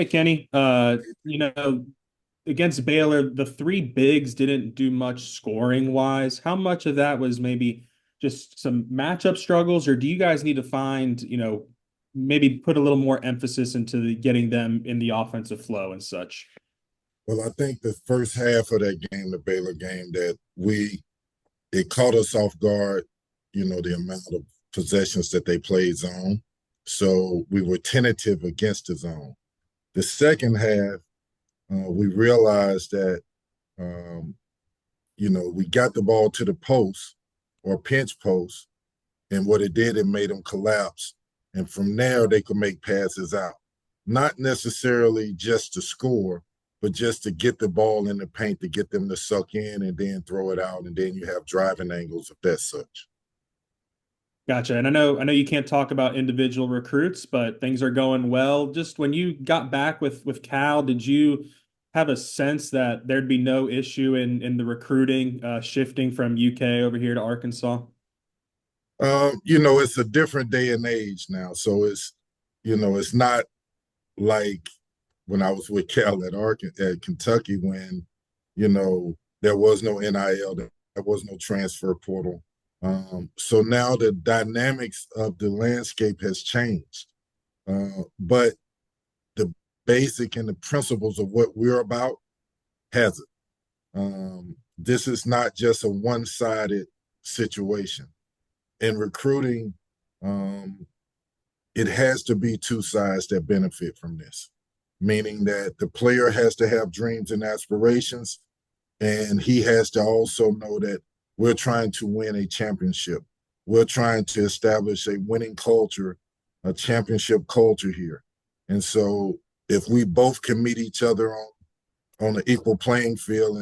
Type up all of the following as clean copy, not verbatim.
Hey Kenny, against Baylor, the three bigs didn't do much scoring wise. How much of that was maybe just some matchup struggles, or do you guys need to find, maybe put a little more emphasis into getting them in the offensive flow and such? Well, I think the first half of that game, the Baylor game, it caught us off guard, the amount of possessions that they played zone. So we were tentative against the zone. The second half, we realized that, um, we got the ball to the post or pinch post, and what it did, it made them collapse. And from there, they could make passes out. Not necessarily just to score, but just to get the ball in the paint to get them to suck in and then throw it out. And then you have driving angles if that's such. Gotcha. And I know you can't talk about individual recruits, but things are going well. Just when you got back with Cal, did you have a sense that there'd be no issue in the recruiting shifting from UK over here to Arkansas? It's a different day and age now. So it's not like when I was with Cal at Kentucky when, there was no NIL, there was no transfer portal. So now the dynamics of the landscape has changed. But the basic and the principles of what we're about hasn't. This is not just a one-sided situation. In recruiting, um, it has to be two sides that benefit from this, meaning that the player has to have dreams and aspirations, and he has to also know that we're trying to win a championship. We're trying to establish a winning culture, a championship culture here. And so if we both can meet each other on an equal playing field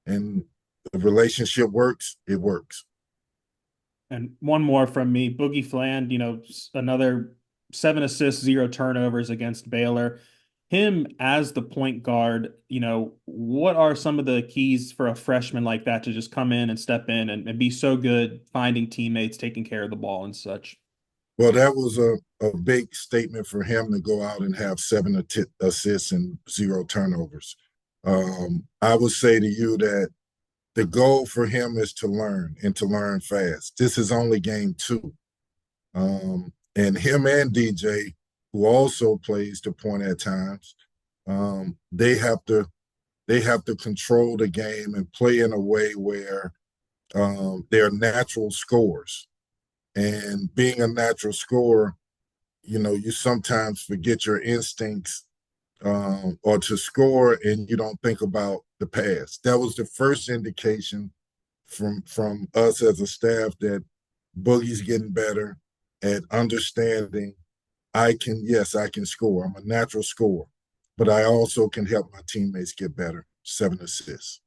and the relationship works, it works. And one more from me, Boogie Fland, another 7 assists, 0 turnovers against Baylor. Him as the point guard, what are some of the keys for a freshman like that to just come in and step in and be so good finding teammates, taking care of the ball and such? Well, that was a big statement for him to go out and have assists and 0 turnovers. I would say to you that the goal for him is to learn and to learn fast. This is only game two. And him and DJ, who also plays the point at times, they have to control the game and play in a way where they're natural scorers. And being a natural scorer, you sometimes forget your instincts or to score and you don't think about the pass. That was the first indication from us as a staff that Boogie's getting better at understanding yes, I can score. I'm a natural scorer, but I also can help my teammates get better. 7 assists.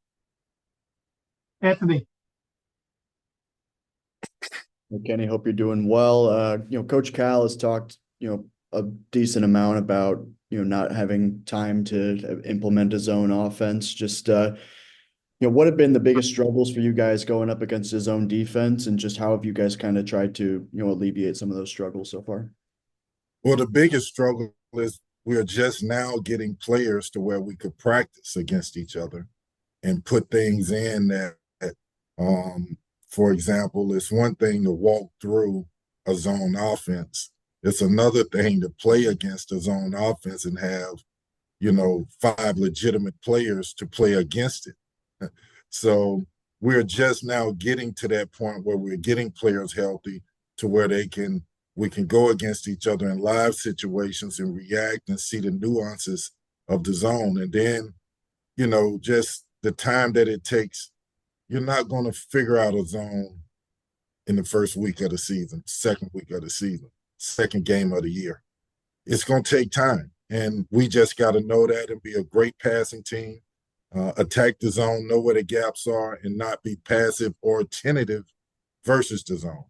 Anthony. Hey, Kenny, hope you're doing well. Coach Cal has talked, a decent amount about, not having time to implement his own offense. Just, what have been the biggest struggles for you guys going up against his own defense, and just how have you guys kind of tried to, alleviate some of those struggles so far? Well, the biggest struggle is we're just now getting players to where we could practice against each other and put things in um, for example, it's one thing to walk through a zone offense. It's another thing to play against a zone offense and have, five legitimate players to play against it. So we're just now getting to that point where we're getting players healthy to where we can go against each other in live situations and react and see the nuances of the zone. And then, just the time that it takes, you're not going to figure out a zone in the first week of the season, second week of the season, second game of the year. It's going to take time. And we just got to know that and be a great passing team, attack the zone, know where the gaps are, and not be passive or tentative versus the zone.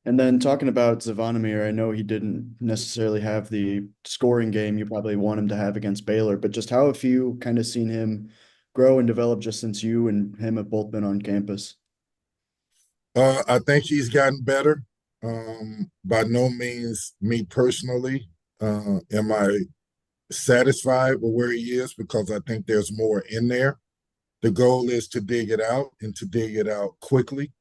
And then talking about Zavonimir, I know he didn't necessarily have the scoring game you probably want him to have against Baylor, but just how have you kind of seen him grow and develop just since you and him have both been on campus? I think he's gotten better. By no means, me personally, am I satisfied with where he is because I think there's more in there. The goal is to dig it out and to dig it out quickly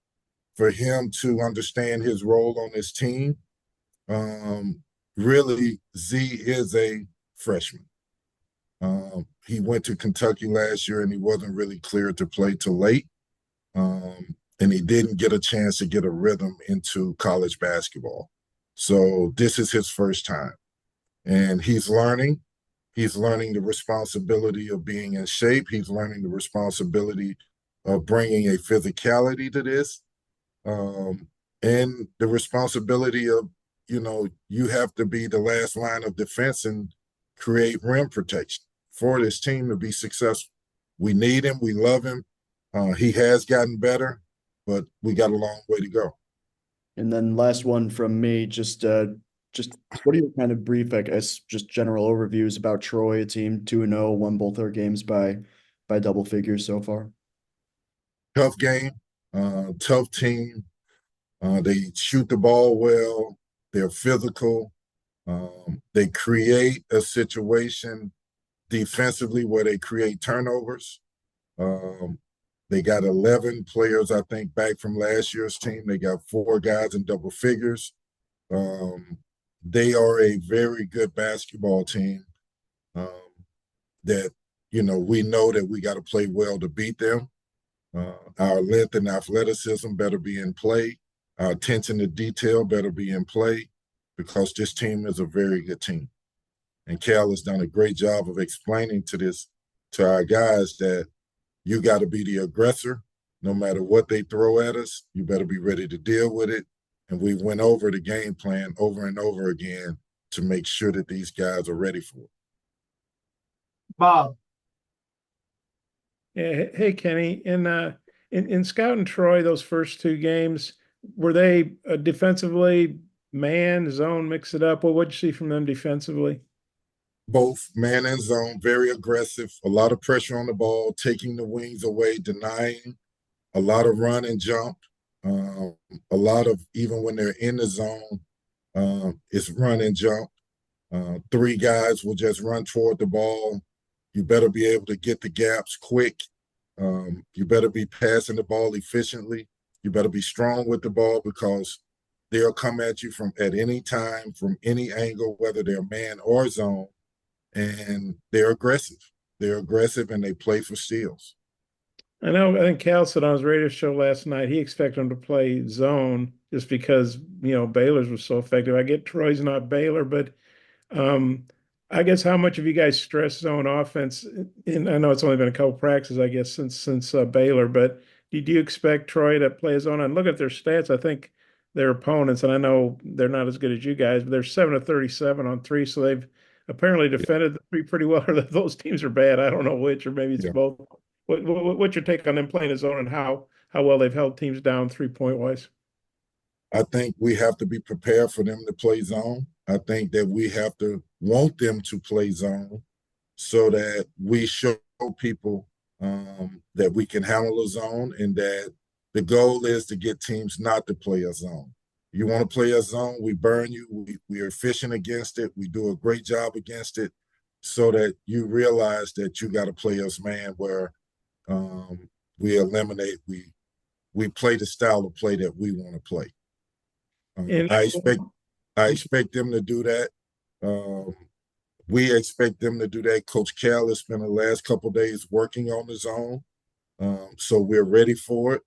for him to understand his role on this team. Um, really, Z is a freshman. He went to Kentucky last year and he wasn't really cleared to play till late. And he didn't get a chance to get a rhythm into college basketball. So this is his first time. And he's learning. He's learning the responsibility of being in shape. He's learning the responsibility of bringing a physicality to this, and the responsibility of, you have to be the last line of defense and create rim protection for this team to be successful. We need him. We love him. He has gotten better, but we got a long way to go. And then last one from me, just what are your kind of brief, I guess, just general overviews about Troy, a team 2-0, won both their games by double figures so far? Tough game, tough team. They shoot the ball well. They're physical. They create a situation defensively where they create turnovers. Um, they got 11 players, I think, back from last year's team. They got 4 guys in double figures. Um, they are a very good basketball team, um, that, we know that we got to play well to beat them. Our length and athleticism better be in play. Our attention to detail better be in play because this team is a very good team. And Cal has done a great job of explaining to our guys that you got to be the aggressor. No matter what they throw at us, you better be ready to deal with it. And we went over the game plan over and over again to make sure that these guys are ready for it. Bob. Yeah, hey Kenny, in scouting Troy, those first 2 games, were they defensively man, zone, mix it up? Well, what'd you see from them defensively? Both man and zone, very aggressive, a lot of pressure on the ball, taking the wings away, denying, a lot of run and jump, a lot of, even when they're in the zone, it's run and jump. 3 guys will just run toward the ball. You better be able to get the gaps quick. You better be passing the ball efficiently. You better be strong with the ball because they'll come at you from at any time, from any angle, whether they're man or zone, and they're aggressive. They're aggressive and they play for steals. I think Cal said on his radio show last night he expected them to play zone just because, Baylor's was so effective. I get Troy's not Baylor, but Um, I guess how much have you guys stressed zone offense? And I know it's only been a couple practices, I guess, since Baylor, but do you expect Troy to play a zone? And look at their stats. I think their opponents, and I know they're not as good as you guys, but they're 7 of 37 on 3, so they've apparently defended the 3 pretty well. Or those teams are bad. I don't know which, or maybe it's Yeah. both. What's your take on them playing a zone and how well they've held teams down 3-point wise? I think we have to be prepared for them to play zone. I think that we have to want them to play zone so that we show people, that we can handle a zone and that the goal is to get teams not to play a zone. You want to play a zone, we burn you. We are efficient against it. We do a great job against it so that you realize that you got to play us man where, we eliminate, we play the style of play that we want to play. And I expect them to do that. We expect them to do that. Coach Cal has spent the last couple of days working on the zone, so we're ready for it.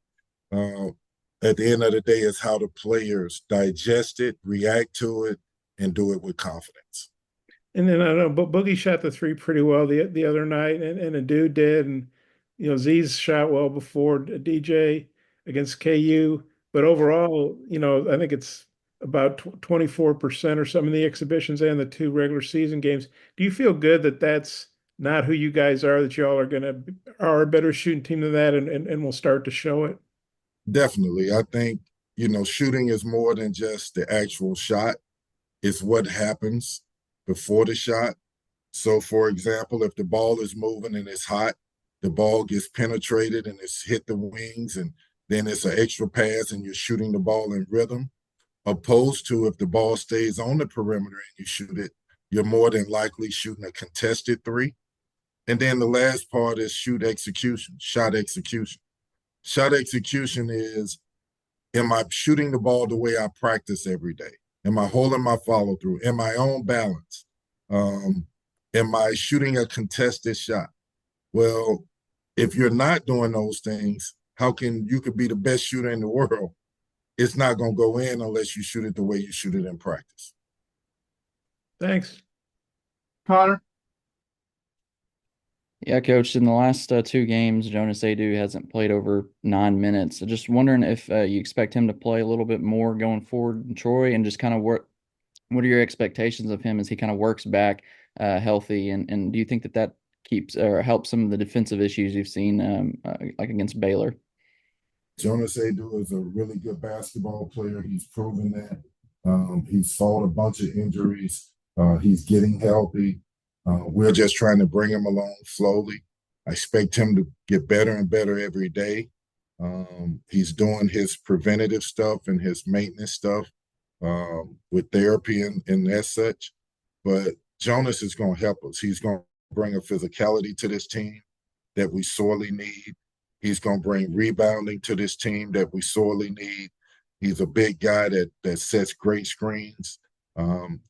At the end of the day, it's how the players digest it, react to it, and do it with confidence. And then I don't know, but Boogie shot the 3 pretty well the other night, and a dude did, and Z's shot well before DJ against KU. But overall, I think it's about 24% or some of the exhibitions and the 2 regular season games. Do you feel good that that's not who you guys are? That y'all are a better shooting team than that, and will start to show it? Definitely, I think shooting is more than just the actual shot. It's what happens before the shot. So, for example, if the ball is moving and it's hot, the ball gets penetrated and it's hit the wings, and then it's an extra pass and you're shooting the ball in rhythm, opposed to if the ball stays on the perimeter and you shoot it, you're more than likely shooting a contested three. And then the last part is shoot execution, shot execution. Shot execution is, am I shooting the ball the way I practice every day? Am I holding my follow through? Am I on balance? Am I shooting a contested shot? Well, if you're not doing those things, how can you could be the best shooter in the world? It's not going to go in unless you shoot it the way you shoot it in practice. Thanks. Connor? Yeah, coach, in the last two games, Jonas Adu hasn't played over 9 minutes. So just wondering if you expect him to play a little bit more going forward in Troy, and just kind of what are your expectations of him as he kind of works back healthy? And do you think that keeps or helps some of the defensive issues you've seen like against Baylor? Jonas Adu is a really good basketball player. He's proven that. He's fought a bunch of injuries. He's getting healthy. We're just trying to bring him along slowly. I expect him to get better and better every day. He's doing his preventative stuff and his maintenance stuff with therapy and as such. But Jonas is going to help us. He's going to bring a physicality to this team that we sorely need. He's going to bring rebounding to this team that we sorely need. He's a big guy that sets great screens.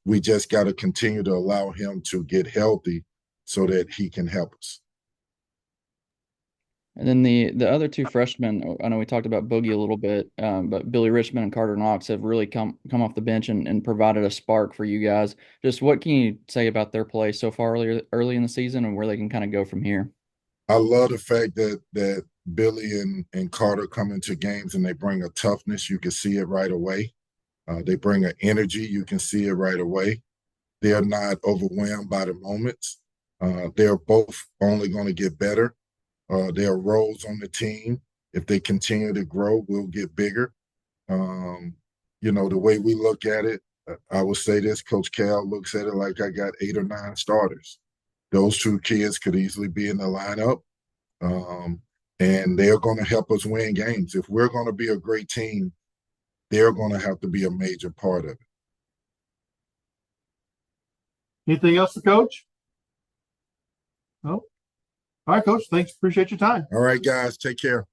We just got to continue to allow him to get healthy so that he can help us. And then the other two freshmen, I know we talked about Boogie a little bit, but Billy Richmond and Carter Knox have really come off the bench and provided a spark for you guys. Just what can you say about their play so far early in the season and where they can kind of go from here? I love the fact that Billy and Carter come into games and they bring a toughness. You can see it right away. They bring an energy. You can see it right away. They're not overwhelmed by the moments. They're both only going to get better. Their roles on the team, if they continue to grow, will get bigger. The way we look at it, I would say this, Coach Cal looks at it like I got 8 or 9 starters. Those 2 kids could easily be in the lineup, and they're going to help us win games. If we're going to be a great team, they're going to have to be a major part of it. Anything else for Coach? No? All right, Coach. Thanks. Appreciate your time. All right, guys. Take care.